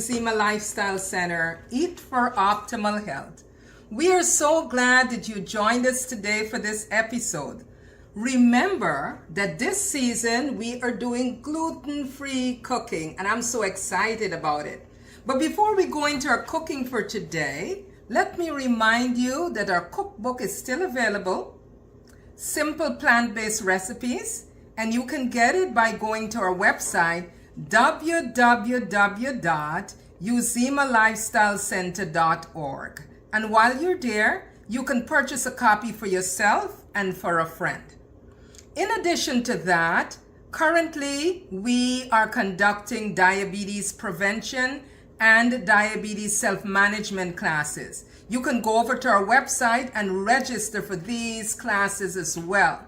Uzima Lifestyle Center. Eat for optimal health. We are so glad that you joined us today for this episode. Remember that this season we are doing gluten-free cooking, and I'm so excited about it. But before we go into our cooking for today, let me remind you that our cookbook is still available. Simple plant-based recipes, and you can get it by going to our website www.uzimalifestylecenter.org. And while you're there, you can purchase a copy for yourself and for a friend. In addition to that, currently we are conducting diabetes prevention and diabetes self-management classes. You can go over to our website and register for these classes as well.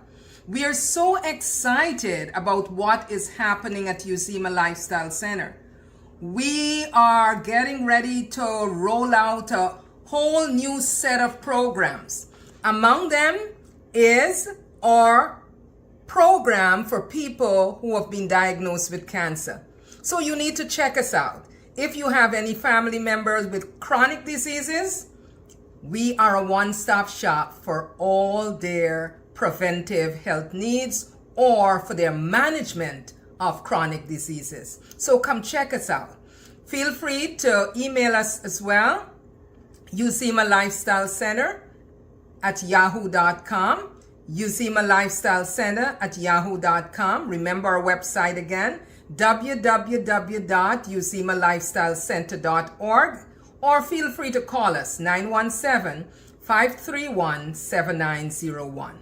We are so excited about what is happening at Uzima Lifestyle Center. We are getting ready to roll out a whole new set of programs. Among them is our program for people who have been diagnosed with cancer. So you need to check us out. If you have any family members with chronic diseases, we are a one-stop shop for all their preventive health needs or for their management of chronic diseases. So come check us out. Feel free to email us as well, Uzima Lifestyle Center at yahoo.com, Uzima Lifestyle Center at yahoo.com. Remember our website again, www.uzimalifestylecenter.org, or feel free to call us 917-531-7901.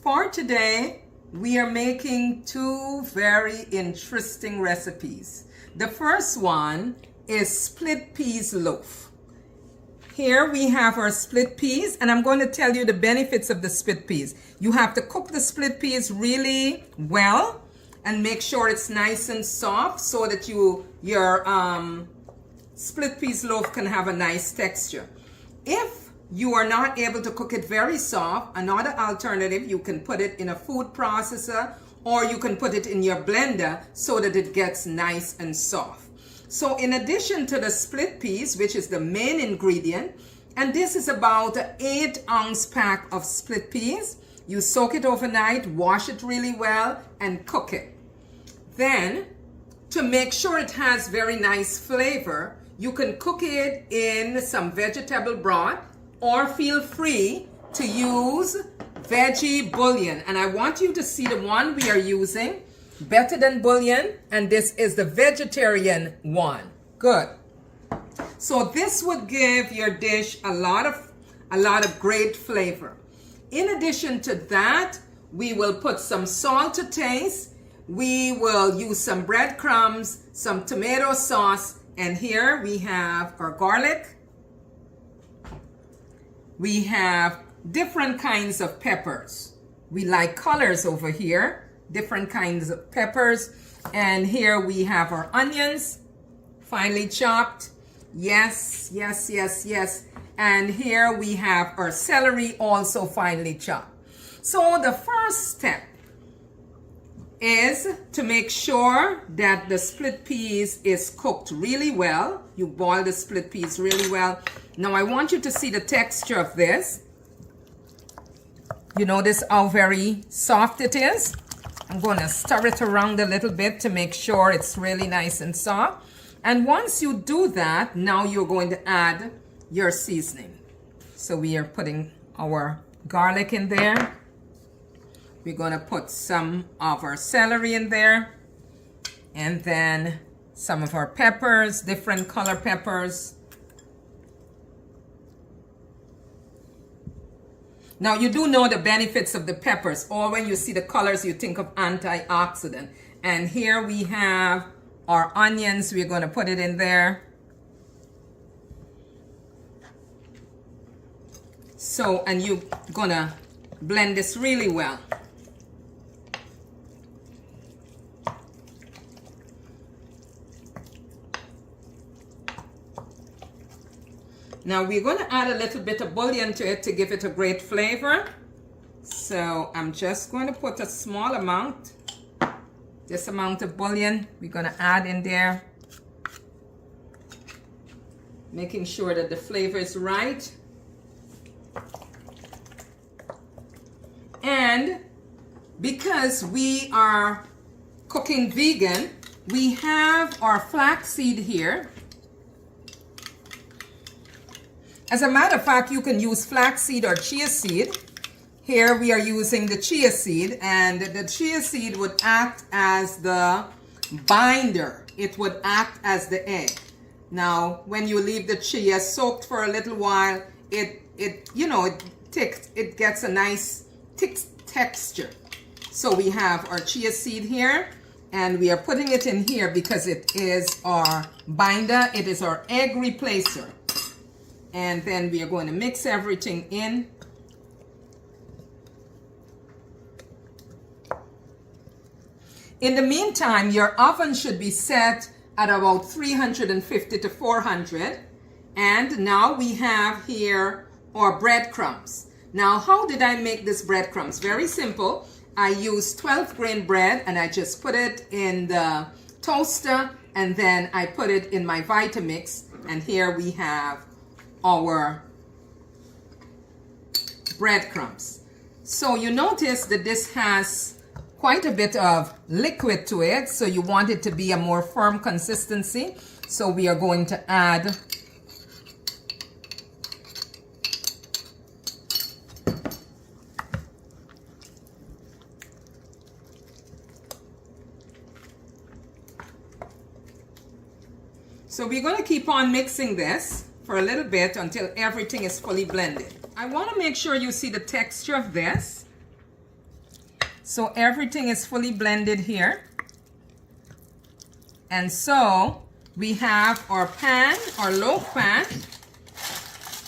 For today, we are making two very interesting recipes. The first one is split peas loaf. Here we have our split peas, and I'm going to tell you the benefits of the split peas. You have to cook the split peas really well and make sure it's nice and soft so that your split peas loaf can have a nice texture. If you are not able to cook it very soft, another alternative, you can put it in a food processor or you can put it in your blender so that it gets nice and soft. So in addition to the split peas, which is the main ingredient, and this is about an 8-ounce pack of split peas, you soak it overnight, wash it really well, and cook it. Then, to make sure it has very nice flavor, you can cook it in some vegetable broth, or feel free to use veggie bouillon. And I want you to see the one we are using, Better Than Bouillon, and this is the vegetarian one. Good. So this would give your dish a lot of great flavor. In addition to that, we will put some salt to taste. We will use some breadcrumbs, some tomato sauce, and here we have our garlic. We have different kinds of peppers. We like colors over here, different kinds of peppers. And here we have our onions, finely chopped. Yes, yes, yes, yes. And here we have our celery, also finely chopped. So the first step is to make sure that the split peas is cooked really well. You boil the split peas really well. Now I want you to see the texture of this. You notice how very soft it is? I'm going to stir it around a little bit to make sure it's really nice and soft. And once you do that, now you're going to add your seasoning. So we are putting our garlic in there. We're going to put some of our celery in there. And then some of our peppers, different color peppers. Now you do know the benefits of the peppers, or when you see the colors you think of antioxidant. And here we have our onions. We're going to put it in there. So, and you're going to blend this really well. Now we're going to add a little bit of bouillon to it to give it a great flavor. So I'm just going to put a small amount, this amount of bouillon we're going to add in there. making sure that the flavor is right. And because we are cooking vegan, we have our flaxseed here. As a matter of fact, you can use flaxseed or chia seed. Here we are using the chia seed, and the chia seed would act as the binder. It would act as the egg. Now, when you leave the chia soaked for a little while, it gets a nice thick texture. So we have our chia seed here, and we are putting it in here because it is our binder. It is our egg replacer. And then we are going to mix everything in. In the meantime, your oven should be set at about 350 to 400. And now we have here our breadcrumbs. Now, how did I make this breadcrumbs? Very simple. I used 12 grain bread and I just put it in the toaster, and then I put it in my Vitamix. And here we have our breadcrumbs. So you notice that this has quite a bit of liquid to it, so you want it to be a more firm consistency. So we are going to add So we're going to keep on mixing this for a little bit until everything is fully blended. I want to make sure you see the texture of this. So everything is fully blended here. And so we have our pan, our loaf pan.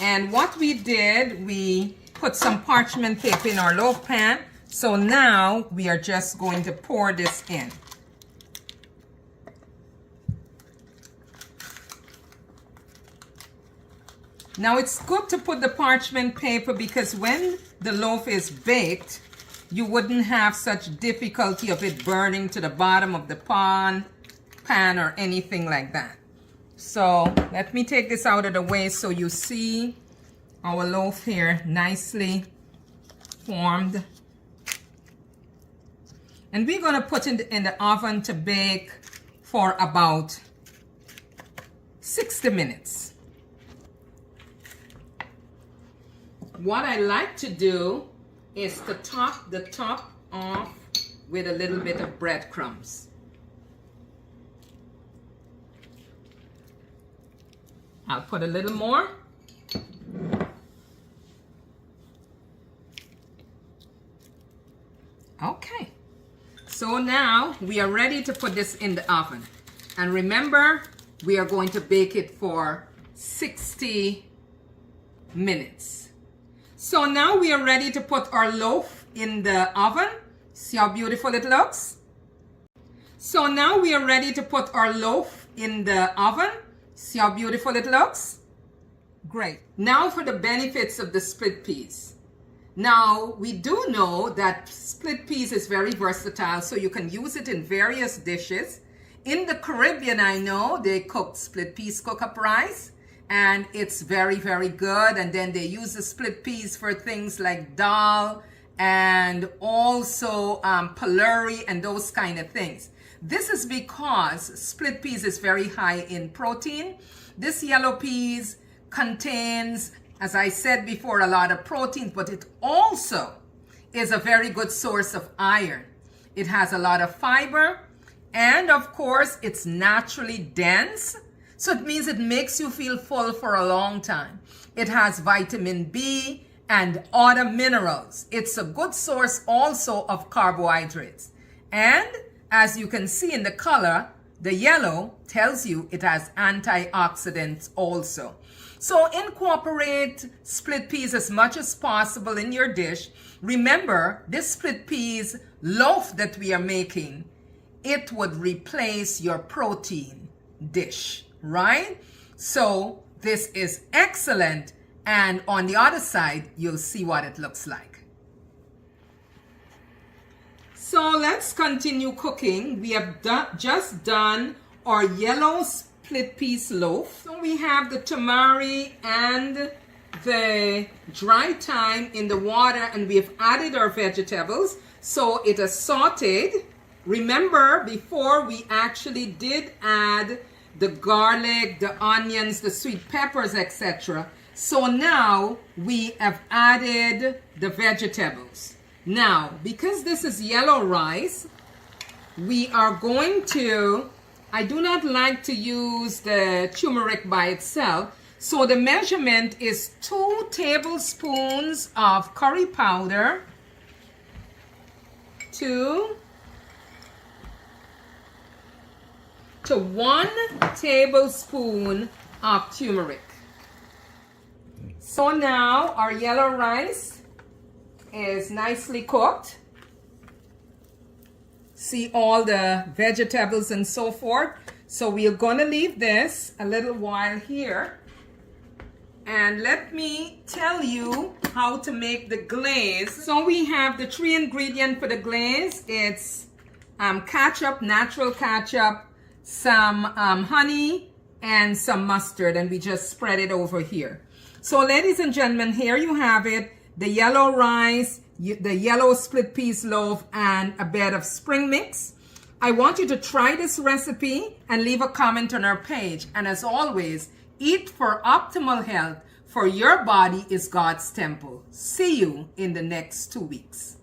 And what we did, we put some parchment paper in our loaf pan. So now we are just going to pour this in. Now it's good to put the parchment paper because when the loaf is baked, you wouldn't have such difficulty of it burning to the bottom of the pan or anything like that. So let me take this out of the way so you see our loaf here nicely formed. And we're going to put it in the oven to bake for about 60 minutes. What I like to do is to top the top off with a little bit of breadcrumbs. I'll put a little more. Okay. So now we are ready to put this in the oven. And remember, we are going to bake it for 60 minutes. So now we are ready to put our loaf in the oven. See how beautiful it looks? So now we are ready to put our loaf in the oven. See how beautiful it looks? Great. Now for the benefits of the split peas. Now we do know that split peas is very versatile, so you can use it in various dishes. In the Caribbean, I know they cook split peas, cook up rice. And it's very, very good. And then they use the split peas for things like dal and also puree and those kind of things. This is because split peas is very high in protein. This yellow peas contains, as I said before, a lot of protein, but it also is a very good source of iron. It has a lot of fiber, and of course, it's naturally dense. So it means it makes you feel full for a long time. It has vitamin B and other minerals. It's a good source also of carbohydrates. And as you can see in the color, the yellow tells you it has antioxidants also. So incorporate split peas as much as possible in your dish. Remember, this split peas loaf that we are making, it would replace your protein dish. Right? So this is excellent, and on the other side you'll see what it looks like. So let's continue cooking. We have just done our yellow split piece loaf. So we have the tamari and the dry thyme in the water, and we have added our vegetables. So it is sauteed. Remember, before we actually did add the garlic, the onions, the sweet peppers, etc. So now we have added the vegetables. Now, because this is yellow rice, we are going to, I do not like to use the turmeric by itself. So the measurement is 2 tablespoons of curry powder, 2 to 1 tablespoon of turmeric. So now our yellow rice is nicely cooked. See all the vegetables and so forth. So we're gonna leave this a little while here. And let me tell you how to make the glaze. So we have the 3 ingredients for the glaze. It's ketchup, natural ketchup, some honey, and some mustard, and we just spread it over here. So ladies and gentlemen, here you have it, the yellow rice, the yellow split piece loaf, and a bed of spring mix. I want you to try this recipe and leave a comment on our page. And as always, eat for optimal health, for your body is God's temple. See you in the next 2 weeks.